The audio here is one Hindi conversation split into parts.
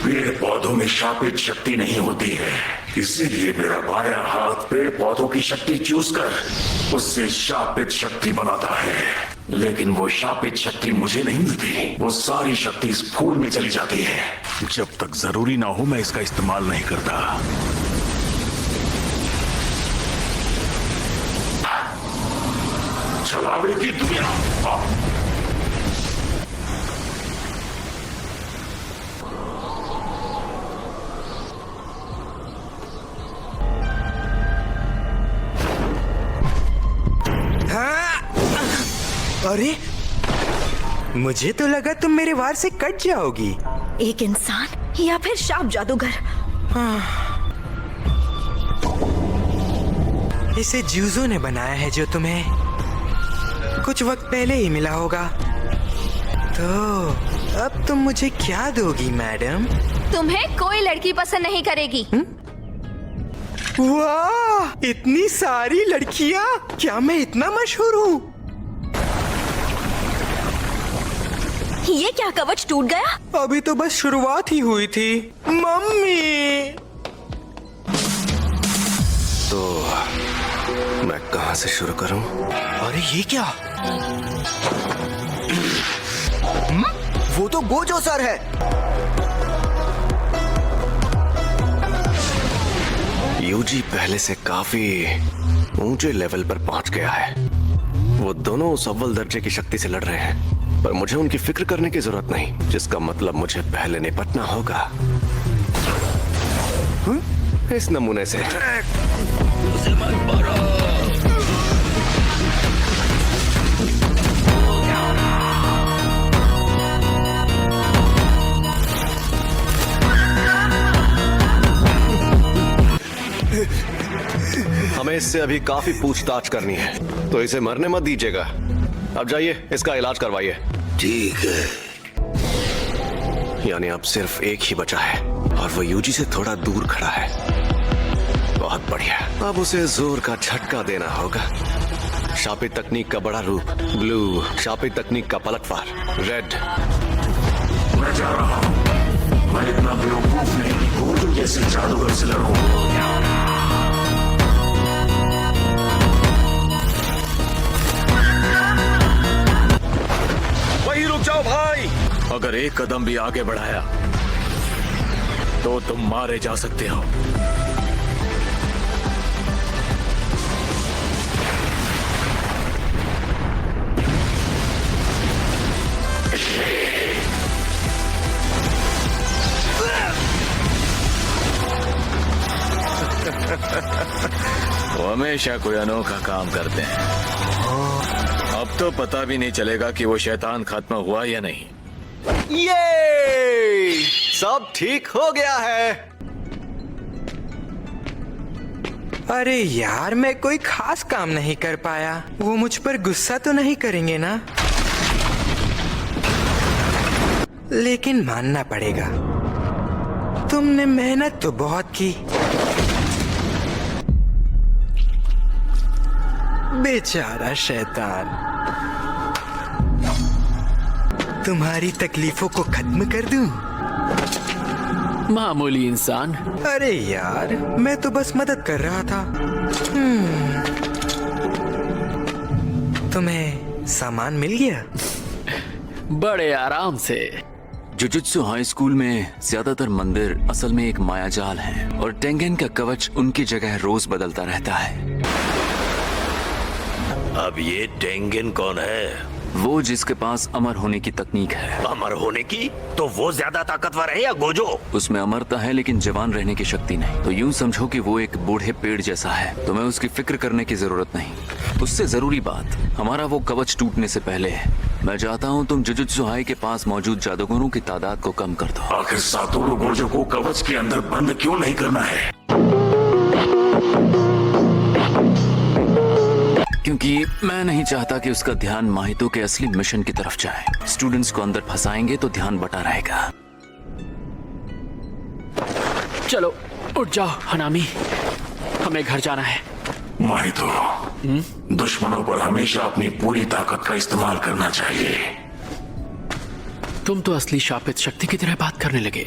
पेड़ पौधों में शापित शक्ति नहीं होती है, इसीलिए मेरा बायां हाथ पेड़ पौधों की शक्ति चूस कर उससे शापित शक्ति बनाता है। लेकिन वो शापित शक्ति मुझे नहीं मिलती, वो सारी शक्ति इस फूल में चली जाती है। जब तक जरूरी ना हो मैं इसका इस्तेमाल नहीं करता। छलावे की दुनिया। अरे मुझे तो लगा तुम मेरे वार से कट जाओगी। एक इंसान या फिर शाप जादूगर। इसे जूजो ने बनाया है जो तुम्हें कुछ वक्त पहले ही मिला होगा। तो अब तुम मुझे क्या दोगी मैडम? तुम्हें कोई लड़की पसंद नहीं करेगी। वाह, इतनी सारी लड़कियां! क्या मैं इतना मशहूर हूँ? ये क्या कवच टूट गया? अभी तो बस शुरुआत ही हुई थी मम्मी। तो मैं कहाँ से शुरू करूं? अरे ये क्या? वो तो गोजो सर है। यूजी पहले से काफी ऊंचे लेवल पर पहुंच गया है। वो दोनों उस अव्वल दर्जे की शक्ति से लड़ रहे हैं, पर मुझे उनकी फिक्र करने की जरूरत नहीं, जिसका मतलब मुझे पहले निपटना होगा इस नमूने से। हमें इससे अभी काफी पूछताछ करनी है, तो इसे मरने मत दीजिएगा। अब जाइए, इसका इलाज करवाइए। ठीक है। यानी अब सिर्फ एक ही बचा है और वो यूजी से थोड़ा दूर खड़ा है। बहुत बढ़िया। अब उसे जोर का झटका देना होगा। शापित तकनीक का बड़ा रूप ब्लू, शापित तकनीक का पलटवार रेड। मैं जा रहा हूँ। मैं इतना बेवकूफ नहीं कि गोजो जैसे जादूगर से लड़ूं। वही रुक जाओ भाई। अगर एक कदम भी आगे बढ़ाया तो तुम मारे जा सकते हो। वो हमेशा कोई अनोखा काम करते हैं। अब तो पता भी नहीं चलेगा कि वो शैतान खत्म हुआ या नहीं। ये सब ठीक हो गया है। अरे यार, मैं कोई खास काम नहीं कर पाया। वो मुझ पर गुस्सा तो नहीं करेंगे ना? लेकिन मानना पड़ेगा, तुमने मेहनत तो बहुत की। बेचारा शैतान। तुम्हारी तकलीफों को खत्म कर दूं? मामूली इंसान। अरे यार, मैं तो बस मदद कर रहा था। तुम्हें सामान मिल गया? बड़े आराम से। जुजुत्सु हाई स्कूल में ज्यादातर मंदिर असल में एक मायाजाल हैं और टेंगेन का कवच उनकी जगह रोज बदलता रहता है। अब ये टेंगेन कौन है? वो जिसके पास अमर होने की तकनीक है। अमर होने की? तो वो ज्यादा ताकतवर है या गोजो? उसमें अमरता है लेकिन जवान रहने की शक्ति नहीं। तो यूं समझो कि वो एक बूढ़े पेड़ जैसा है। तुम्हें उसकी फिक्र करने की जरूरत नहीं। उससे जरूरी बात, हमारा वो कवच टूटने से पहले है। मैं चाहता हूँ तुम जुजुत्सु हाई के पास मौजूद जादूगरों की तादाद को कम कर दो। आखिर सातोरु गोजो को कवच के अंदर बंद क्यों नहीं करना है? क्योंकि मैं नहीं चाहता कि उसका ध्यान माहितो के असली मिशन की तरफ जाए। स्टूडेंट्स को अंदर फंसाएंगे तो ध्यान बटा रहेगा। चलो उठ जाओ हनामी, हमें घर जाना है। माहितो, दुश्मनों पर हमेशा अपनी पूरी ताकत का इस्तेमाल करना चाहिए। तुम तो असली शापित शक्ति की तरह बात करने लगे।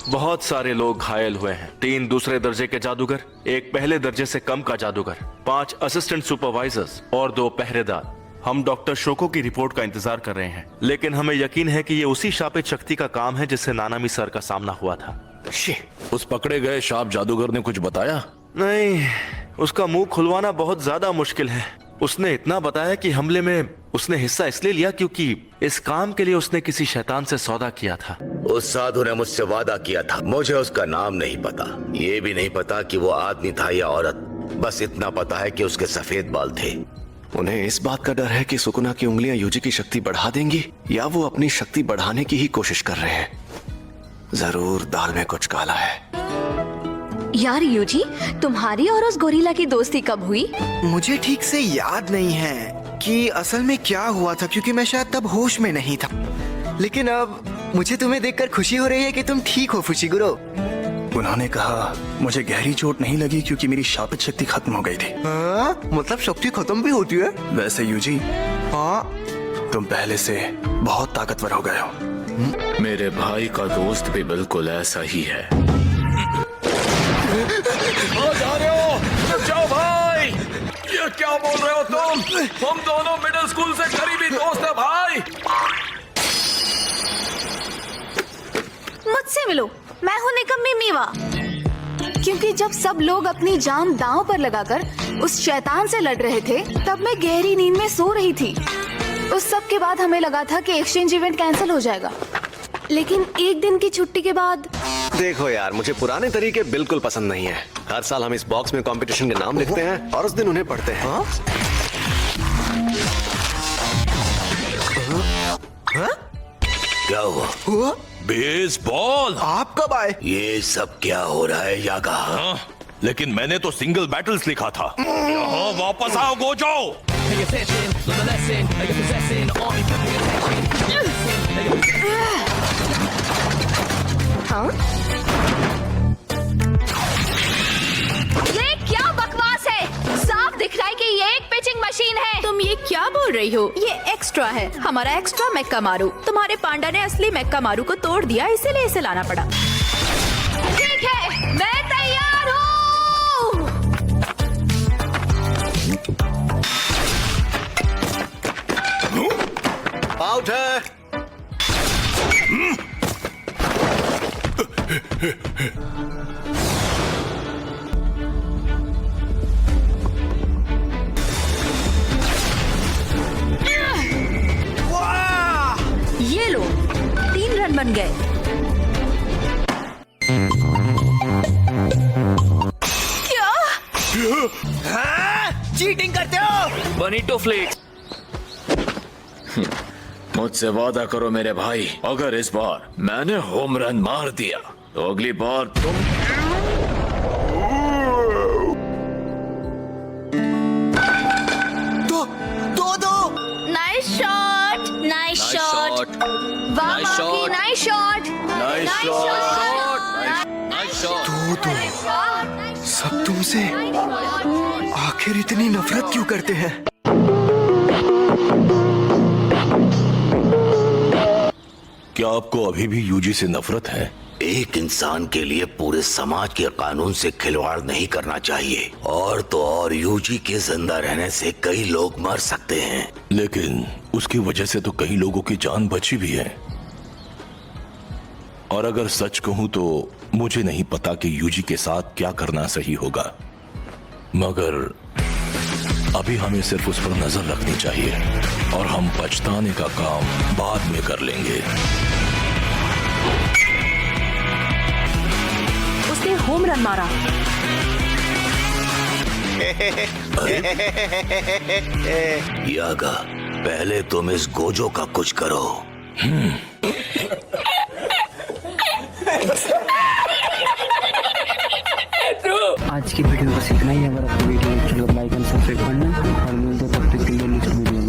बहुत सारे लोग घायल हुए हैं। 3 दूसरे दर्जे के जादूगर, 1 पहले दर्जे से कम का जादूगर, 5 असिस्टेंट सुपरवाइजर्स और 2 पहरेदार। हम डॉक्टर शोको की रिपोर्ट का इंतजार कर रहे हैं, लेकिन हमें यकीन है कि ये उसी शापित शक्ति का काम है जिससे नानामी सर का सामना हुआ था। उस पकड़े गए शाप जादूगर ने कुछ बताया? नहीं, उसका मुंह खुलवाना बहुत ज्यादा मुश्किल है। उसने इतना बताया कि हमले में उसने हिस्सा इसलिए लिया क्योंकि इस काम के लिए उसने किसी शैतान से सौदा किया था। उस साधु ने मुझसे वादा किया था। मुझे उसका नाम नहीं पता, ये भी नहीं पता कि वो आदमी था या औरत। बस इतना पता है कि उसके सफेद बाल थे। उन्हें इस बात का डर है कि सुकुना की उंगलियां यूजी की शक्ति बढ़ा देंगी, या वो अपनी शक्ति बढ़ाने की ही कोशिश कर रहे हैं। जरूर दाल में कुछ काला है। यार यूजी, तुम्हारी और उस गोरिल्ला की दोस्ती कब हुई? मुझे ठीक से याद नहीं है कि असल में क्या हुआ था, क्योंकि मैं शायद तब होश में नहीं था। लेकिन अब मुझे तुम्हें देखकर खुशी हो रही है कि तुम ठीक हो फुशिगुरो। उन्होंने कहा मुझे गहरी चोट नहीं लगी क्योंकि मेरी शापित शक्ति खत्म हो गई थी। मतलब शक्ति खत्म भी होती है? वैसे यूजी, हाँ, तुम पहले से बहुत ताकतवर हो गए हो। मेरे भाई का दोस्त भी बिल्कुल ऐसा ही है। जा रहे हो? जाओ भाई! ये क्या बोल रहे हो तुम? हम दोनों मिडिल स्कूल से करीबी दोस्त हैं भाई। मुझसे मिलो, मैं हूँ निकम्मी मीवा। क्योंकि जब सब लोग अपनी जान दांव पर लगाकर उस शैतान से लड़ रहे थे, तब मैं गहरी नींद में सो रही थी। उस सब के बाद हमें लगा था कि एक्सचेंज इवेंट कैंसिल हो जाएगा, लेकिन एक दिन की छुट्टी के बाद। देखो यार, मुझे पुराने तरीके बिल्कुल पसंद नहीं है। हर साल हम इस बॉक्स में कंपटीशन के नाम लिखते हैं और उस दिन उन्हें पढ़ते हैं। क्या हुआ? बेसबॉल! आप कब आए? ये सब क्या हो रहा है यागा? लेकिन मैंने तो सिंगल बैटल्स लिखा था। यहाँ वापस आओ गोजो! हाँ? ये क्या बकवास है? साफ दिख रहा है कि ये एक पिचिंग मशीन है। तुम ये क्या बोल रही हो? ये एक्स्ट्रा है, हमारा एक्स्ट्रा मेक्का मारू। तुम्हारे पांडा ने असली मेक्का मारू को तोड़ दिया, इसीलिए इसे लाना पड़ा। ठीक है, मैं तैयार हूँ। आउट है। ये लो, 3 रन बन गए। क्या? चीटिंग करते हो? बनीटो फ्लेक्स। मुझसे वादा करो मेरे भाई, अगर इस बार मैंने होम रन मार दिया तो अगली बार तुम दो। Nice shot, nice shot. वाह माकी, नाइस शॉट, नाइस शॉट। दो। सब तुमसे आखिर इतनी नफरत क्यों करते हैं? क्या आपको अभी भी यूजी से नफरत है? एक इंसान के लिए पूरे समाज के कानून से खिलवाड़ नहीं करना चाहिए। और तो और यूजी के जिंदा रहने से कई लोग मर सकते हैं। लेकिन उसकी वजह से तो कई लोगों की जान बची भी है। और अगर सच कहूं तो मुझे नहीं पता कि यूजी के साथ क्या करना सही होगा, मगर अभी हमें सिर्फ उस पर नजर रखनी चाहिए और हम पछताने का काम बाद में कर लेंगे। उसने होम रन मारा। यागा, पहले तुम इस गोजो का कुछ करो। आज की वीडियो बस इतना ही। अगर आपको वीडियो अच्छा लगा, लाइक एंड सब्सक्राइब करना और मिलते हैं तब तक के लिए नेक्स्ट वीडियो में।